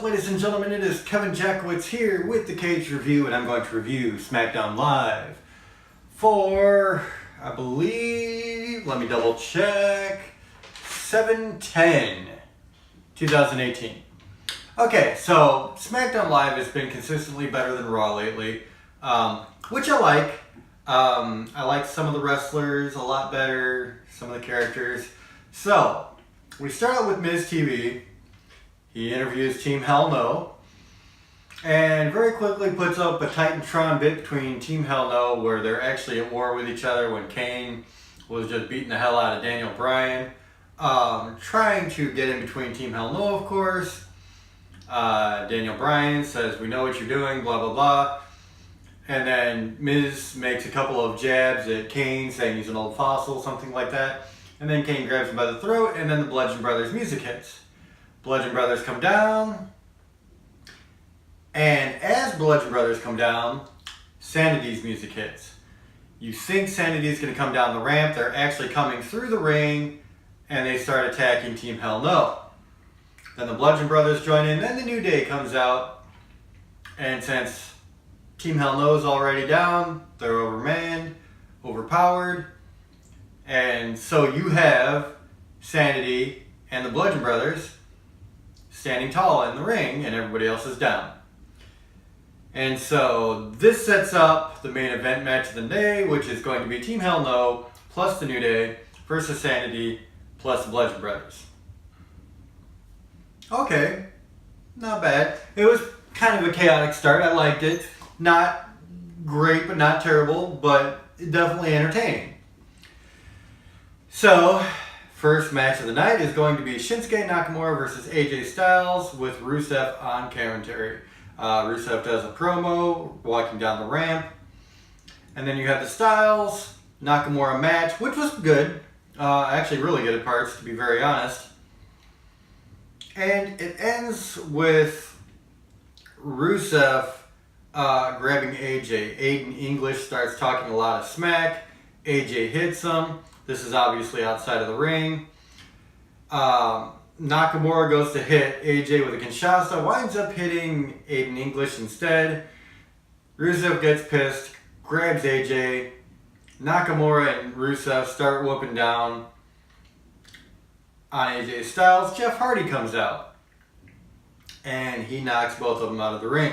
ladies and gentlemen? It is Kevin Jackowitz here with the Kaged Review, and I'm going to review SmackDown Live for, I believe, let me double check, 7/10/2018. Okay, so SmackDown Live has been consistently better than Raw lately, which I like. I like some of the wrestlers a lot better, some of the characters. So, we start out with Miz TV. He interviews Team Hell No, and very quickly puts up a Titantron bit between Team Hell No, where they're actually at war with each other when Kane was just beating the hell out of Daniel Bryan. Trying to get in between Team Hell No, of course. Daniel Bryan says, "We know what you're doing, blah, blah, blah." And then Miz makes a couple of jabs at Kane, saying he's an old fossil, something like that. And then Kane grabs him by the throat, and then the Bludgeon Brothers music hits. Bludgeon Brothers come down, and as Bludgeon Brothers come down, Sanity's music hits. You think Sanity's going to come down the ramp. They're actually coming through the ring, and they start attacking Team Hell No. Then the Bludgeon Brothers join in, then the New Day comes out, and since Team Hell No is already down, they're overmanned, overpowered, and so you have Sanity and the Bludgeon Brothers standing tall in the ring, and everybody else is down. And so this sets up the main event match of the day, which is going to be Team Hell No plus the New Day versus Sanity plus the Bludgeon Brothers. Okay, not bad. It was kind of a chaotic start. I liked it. Not great, but not terrible, but definitely entertaining. So, first match of the night is going to be Shinsuke Nakamura versus AJ Styles with Rusev on commentary. Rusev does a promo, walking down the ramp. And then you have the Styles Nakamura match, which was good. Actually really good at parts, to be very honest. And it ends with Rusev grabbing AJ. Aiden English starts talking a lot of smack. AJ hits him. This is obviously outside of the ring. Nakamura goes to hit AJ with a Kinshasa, winds up hitting Aiden English instead. Rusev gets pissed, grabs AJ. Nakamura and Rusev start whooping down on AJ Styles. Jeff Hardy comes out, and he knocks both of them out of the ring.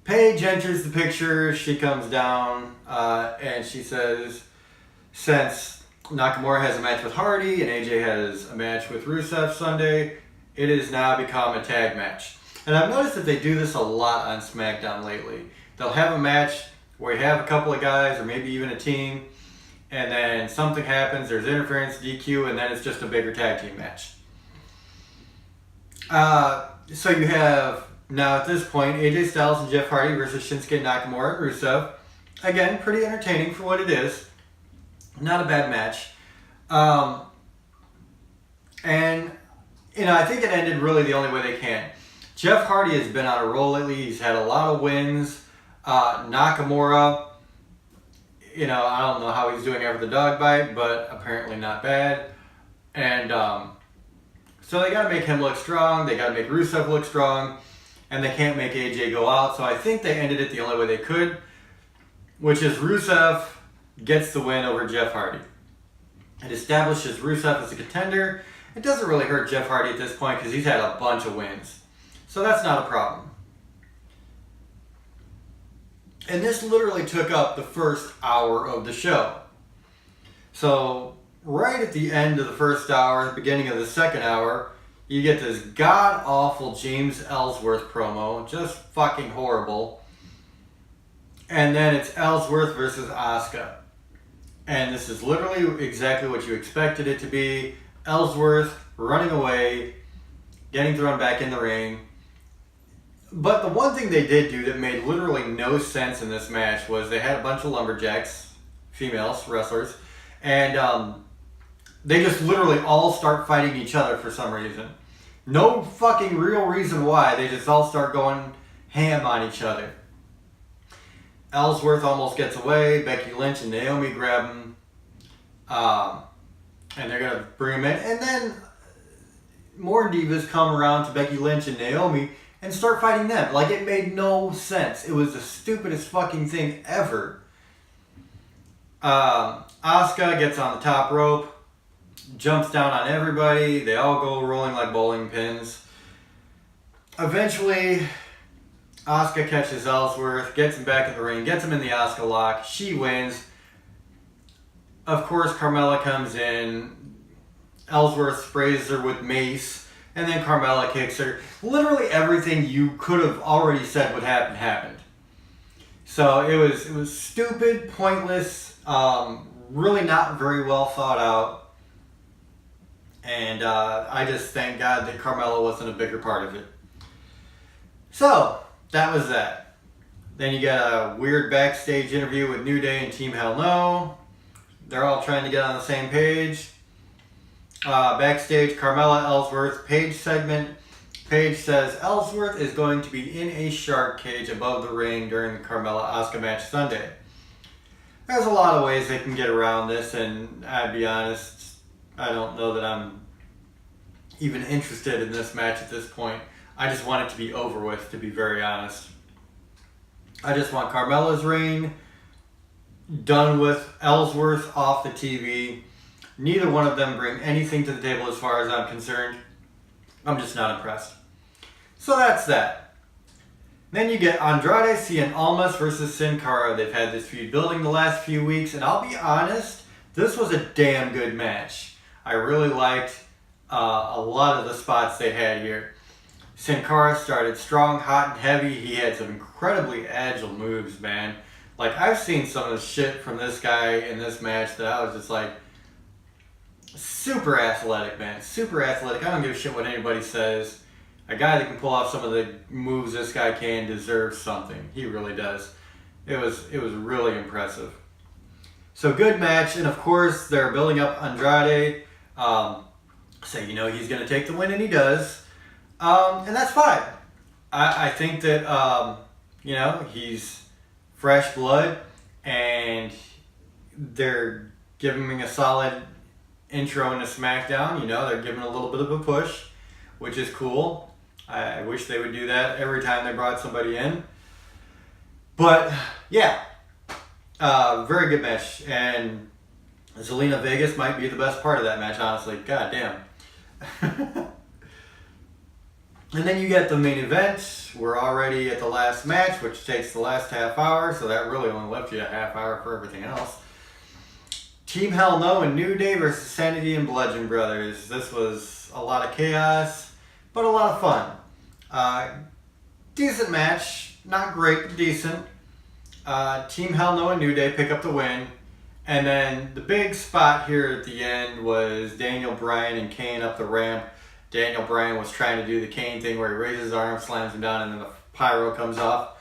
Paige enters the picture. She comes down, and she says, since Nakamura has a match with Hardy and AJ has a match with Rusev Sunday, it has now become a tag match. And I've noticed that they do this a lot on SmackDown lately. They'll have a match where you have a couple of guys, or maybe even a team, and then something happens, there's interference, DQ, and then it's just a bigger tag team match. So you have, now at this point, AJ Styles and Jeff Hardy versus Shinsuke Nakamura and Rusev. Again, pretty entertaining for what it is. Not a bad match. And, I think it ended really the only way they can. Jeff Hardy has been on a roll lately. He's had a lot of wins. Nakamura, I don't know how he's doing after the dog bite, but apparently not bad. And so they got to make him look strong. They got to make Rusev look strong. And they can't make AJ go out. So I think they ended it the only way they could, which is Rusev gets the win over Jeff Hardy. It establishes Rusev as a contender. It doesn't really hurt Jeff Hardy at this point because he's had a bunch of wins. So that's not a problem. And this literally took up the first hour of the show. So right at the end of the first hour, the beginning of the second hour, you get this god-awful James Ellsworth promo. Just fucking horrible. And then it's Ellsworth versus Asuka. And this is literally exactly what you expected it to be. Ellsworth running away, getting thrown back in the ring. But the one thing they did do that made literally no sense in this match was they had a bunch of lumberjacks, females, wrestlers, and they just literally all start fighting each other for some reason. No fucking real reason why. They just all start going ham on each other. Ellsworth almost gets away. Becky Lynch and Naomi grab him. And they're going to bring him in. And then more divas come around to Becky Lynch and Naomi and start fighting them. Like, it made no sense. It was the stupidest fucking thing ever. Asuka gets on the top rope, jumps down on everybody. They all go rolling like bowling pins. Eventually, Asuka catches Ellsworth, gets him back in the ring, gets him in the Asuka lock. She wins. Of course, Carmella comes in. Ellsworth sprays her with mace, and then Carmella kicks her. Literally everything you could have already said would happen happened. So it was stupid, pointless, really not very well thought out. And I just thank God that Carmella wasn't a bigger part of it. So that was that. Then you get a weird backstage interview with New Day and Team Hell No. They're all trying to get on the same page. Backstage, Carmella, Ellsworth, Paige segment. Paige says Ellsworth is going to be in a shark cage above the ring during the Carmella-Asuka match Sunday. There's a lot of ways they can get around this, and I'd be honest, I don't know that I'm even interested in this match at this point. I just want it to be over with, to be very honest. I just want Carmella's reign done with, Ellsworth off the TV. Neither one of them bring anything to the table as far as I'm concerned. I'm just not impressed. So that's that. Then you get Andrade Cien Almas versus Sin Cara. They've had this feud building the last few weeks, and I'll be honest, this was a damn good match. I really liked a lot of the spots they had here. Sin Cara started strong, hot, and heavy. He had some incredibly agile moves, man. Like, I've seen some of the shit from this guy in this match that I was just like, super athletic, man. Super athletic. I don't give a shit what anybody says. A guy that can pull off some of the moves this guy can deserves something. He really does. It was really impressive. So good match, and of course they're building up Andrade. Say, you know, he's going to take the win, and he does. And that's fine. I think that, you know, he's fresh blood, and they're giving him a solid intro into SmackDown. You know, they're giving a little bit of a push, which is cool. I wish they would do that every time they brought somebody in. But, yeah, very good match. And Zelina Vegas might be the best part of that match, honestly. God damn. And then you get the main event. We're already at the last match, which takes the last half hour, so that really only left you a half hour for everything else. Team Hell No and New Day versus Sanity and Bludgeon Brothers. This was a lot of chaos, but a lot of fun. Decent match. Not great, but decent. Team Hell No and New Day pick up the win. And then the big spot here at the end was Daniel Bryan and Kane up the ramp. Daniel Bryan was trying to do the Kane thing where he raises his arm, slams him down, and then the pyro comes off.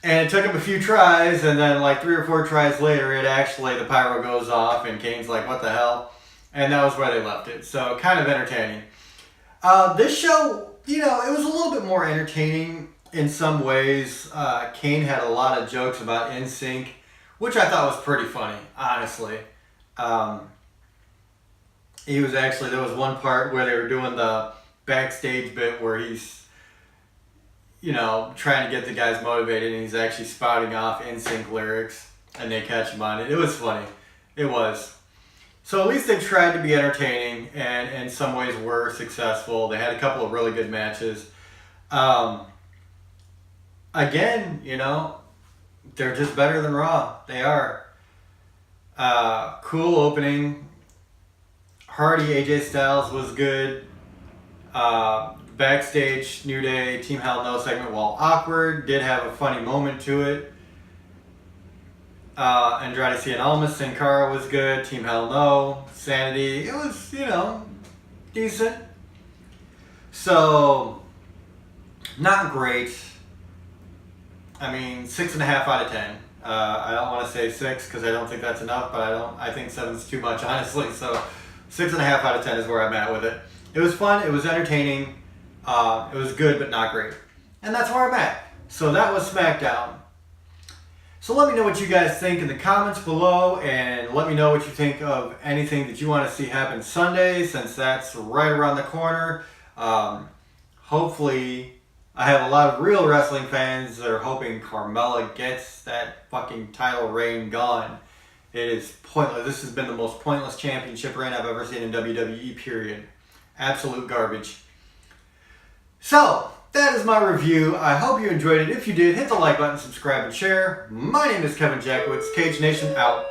And it took him a few tries, and then like 3 or 4 tries later, the pyro goes off, and Kane's like, what the hell? And that was where they left it. So kind of entertaining. This show, you know, it was a little bit more entertaining in some ways. Kane had a lot of jokes about NSYNC, which I thought was pretty funny, honestly. He was actually, there was one part where they were doing the backstage bit where he's, you know, trying to get the guys motivated, and he's actually spouting off NSYNC lyrics, and they catch him on it. It was funny. It was. So at least they tried to be entertaining, and in some ways were successful. They had a couple of really good matches. Again, you know, they're just better than Raw. They are. Cool opening. Hardy, AJ Styles was good. Backstage, New Day, Team Hell No segment, while awkward, did have a funny moment to it. Andrade Cien Almas, Sin Cara was good. Team Hell No, Sanity, it was, you know, decent. So, not great. I mean, 6.5 out of 10. I don't want to say 6 because I don't think that's enough, but I think 7's too much, honestly. So 6.5 out of 10 is where I'm at with it. It was fun. It was entertaining. It was good, but not great. And that's where I'm at. So that was SmackDown. So let me know what you guys think in the comments below, and let me know what you think of anything that you want to see happen Sunday, since that's right around the corner. Hopefully, I have a lot of real wrestling fans that are hoping Carmella gets that fucking title reign gone. It is pointless. This has been the most pointless championship reign I've ever seen in WWE, period. Absolute garbage. So, that is my review. I hope you enjoyed it. If you did, hit the like button, subscribe, and share. My name is Kevin Jackowitz. Kaged Nation out.